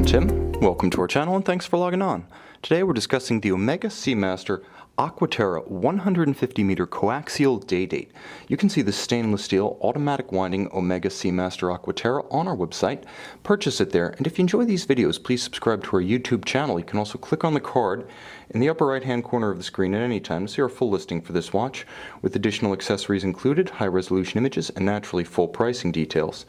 Tim. Welcome to our channel and thanks for logging on. Today we're discussing the Omega Seamaster Aqua Terra 150 meter coaxial day date. You can see the stainless steel automatic winding Omega Seamaster Aqua Terra on our website. Purchase it there, and if you enjoy these videos, please subscribe to our YouTube channel. You can also click on the card in the upper right hand corner of the screen at any time to see our full listing for this watch, with additional accessories included, high resolution images, and naturally full pricing details.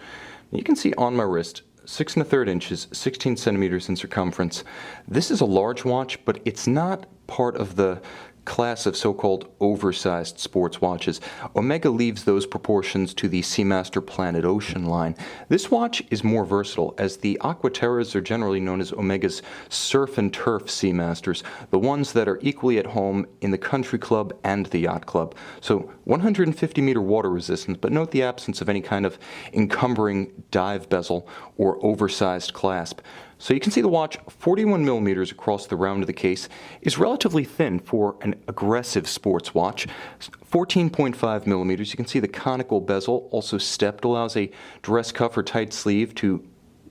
You can see on my wrist 6 1/3 inches, 16 centimeters in circumference. This is a large watch, but it's not part of the class of so-called oversized sports watches. Omega leaves those proportions to the Seamaster Planet Ocean line. This watch is more versatile, as the Aqua Terras are generally known as Omega's surf and turf Seamasters, the ones that are equally at home in the country club and the yacht club. So 150 meter water resistance, but note the absence of any kind of encumbering dive bezel or oversized clasp. So you can see the watch, 41 millimeters across the round of the case, is relatively thin for an aggressive sports watch. 14.5 millimeters, you can see the conical bezel, also stepped, allows a dress cuff or tight sleeve to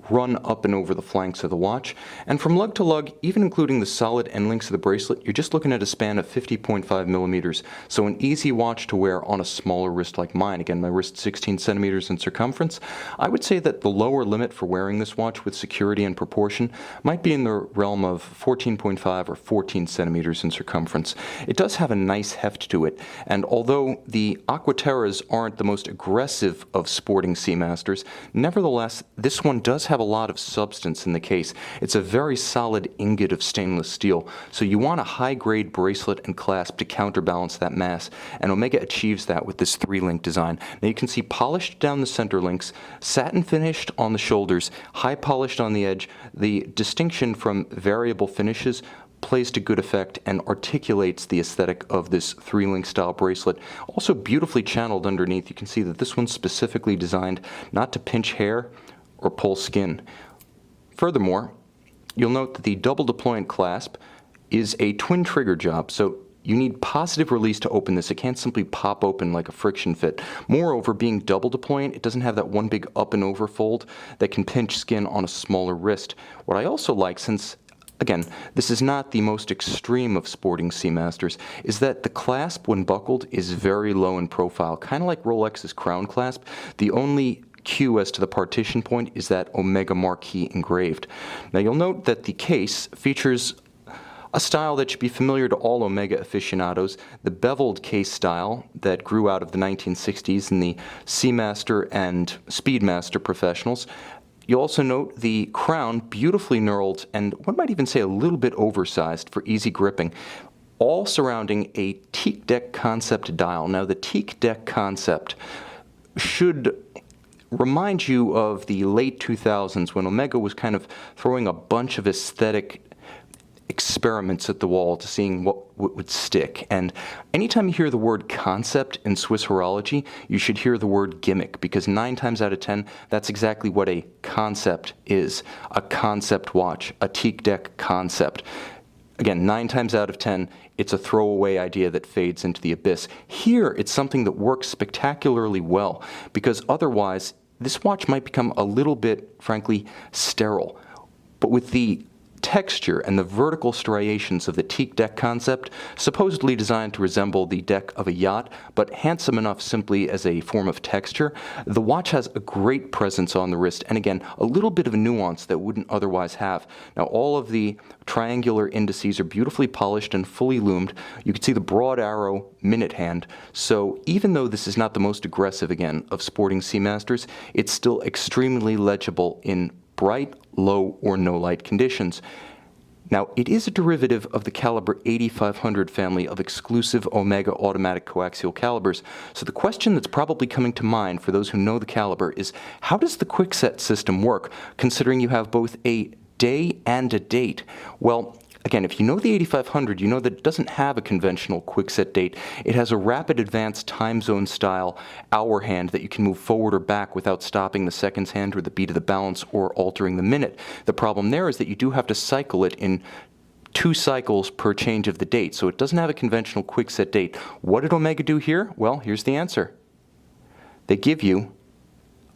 run up and over the flanks of the watch. And from lug to lug, even including the solid end links of the bracelet, you're just looking at a span of 50.5 millimeters. So an easy watch to wear on a smaller wrist like mine. Again, my wrist 16 centimeters in circumference. I would say that the lower limit for wearing this watch with security and proportion might be in the realm of 14.5 or 14 centimeters in circumference. It does have a nice heft to it, and although the Aqua Terras aren't the most aggressive of sporting Seamasters, nevertheless, this one does have a lot of substance in the case. It's a very solid ingot of stainless steel, so you want a high-grade bracelet and clasp to counterbalance that mass, and Omega achieves that with this 3-link design. Now you can see polished down the center links, satin finished on the shoulders, high polished on the edge. The distinction from variable finishes plays to good effect and articulates the aesthetic of this 3-link style bracelet. Also beautifully channeled underneath. You can see that this one's specifically designed not to pinch hair or pull skin. Furthermore, you'll note that the double deployant clasp is a twin trigger job, so you need positive release to open this. It can't simply pop open like a friction fit. Moreover, being double deployant, it doesn't have that one big up and over fold that can pinch skin on a smaller wrist. What I also like, since again, this is not the most extreme of sporting Seamasters, is that the clasp, when buckled, is very low in profile, kind of like Rolex's crown clasp. The only cue as to the partition point is that Omega marquee engraved. Now you'll note that the case features a style that should be familiar to all Omega aficionados, the beveled case style that grew out of the 1960s in the Seamaster and Speedmaster professionals. You'll also note the crown, beautifully knurled, and one might even say a little bit oversized for easy gripping, all surrounding a teak-deck concept dial. Now the teak-deck concept should remind you of the late 2000s when Omega was kind of throwing a bunch of aesthetic experiments at the wall to seeing what would stick. And anytime you hear the word concept in Swiss horology, you should hear the word gimmick, because 9 times out of 10, that's exactly what a concept is. A concept watch, a teak-deck concept. Again, 9 times out of 10, it's a throwaway idea that fades into the abyss. Here, it's something that works spectacularly well, because otherwise, this watch might become a little bit, frankly, sterile. But with the texture and the vertical striations of the teak-deck concept, supposedly designed to resemble the deck of a yacht, but handsome enough simply as a form of texture, the watch has a great presence on the wrist, and again, a little bit of a nuance that wouldn't otherwise have. Now, all of the triangular indices are beautifully polished and fully loomed. You can see the broad arrow minute hand, so even though this is not the most aggressive, again, of sporting Seamasters, it's still extremely legible in bright, low, or no light conditions. Now, it is a derivative of the caliber 8500 family of exclusive Omega automatic coaxial calibers, so the question that's probably coming to mind for those who know the caliber is, how does the quickset system work, considering you have both a day and a date? Well, again, if you know the 8500, you know that it doesn't have a conventional quickset date. It has a rapid advanced time zone style hour hand that you can move forward or back without stopping the seconds hand or the beat of the balance or altering the minute. The problem there is that you do have to cycle it in 2 cycles per change of the date, so it doesn't have a conventional quickset date. What did Omega do here? Well, here's the answer. They give you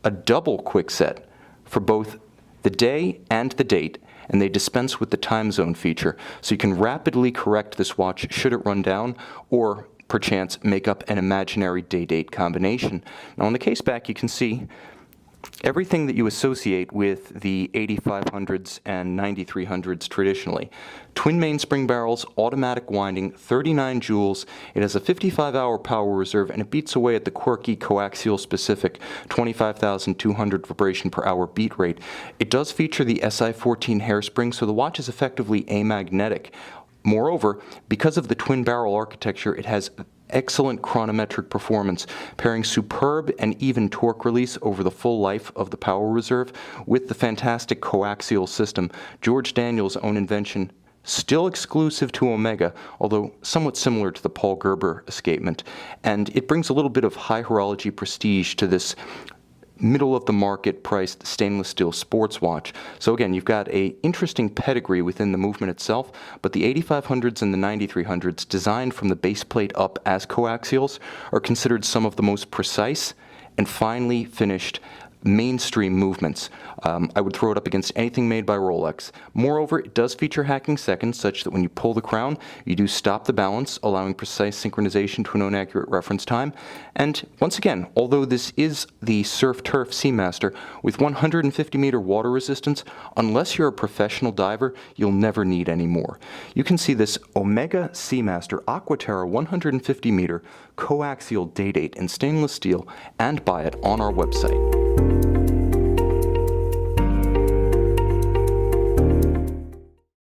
a double quickset for both the day and the date, and they dispense with the time zone feature, so you can rapidly correct this watch should it run down, or perchance make up an imaginary day-date combination. Now on the case back you can see everything that you associate with the 8500s and 9300s traditionally. Twin mainspring barrels, automatic winding, 39 joules. It has a 55-hour power reserve, and it beats away at the quirky coaxial specific 25,200 vibration per hour beat rate. It does feature the SI14 hairspring, so the watch is effectively amagnetic. Moreover, because of the twin barrel architecture, it has excellent chronometric performance, pairing superb and even torque release over the full life of the power reserve with the fantastic coaxial system, George Daniels' own invention, still exclusive to Omega, although somewhat similar to the Paul Gerber escapement. And it brings a little bit of high horology prestige to this middle-of-the-market priced stainless steel sports watch. So again, you've got an interesting pedigree within the movement itself, but the 8500s and the 9300s, designed from the base plate up as coaxials, are considered some of the most precise and finely finished mainstream movements. I would throw it up against anything made by Rolex. Moreover, it does feature hacking seconds, such that when you pull the crown, you do stop the balance, allowing precise synchronization to a known accurate reference time. And once again, although this is the Surf Turf Seamaster with 150-meter water resistance, unless you're a professional diver, you'll never need any more. You can see this Omega Seamaster Aqua Terra 150-meter coaxial day-date in stainless steel and buy it on our website.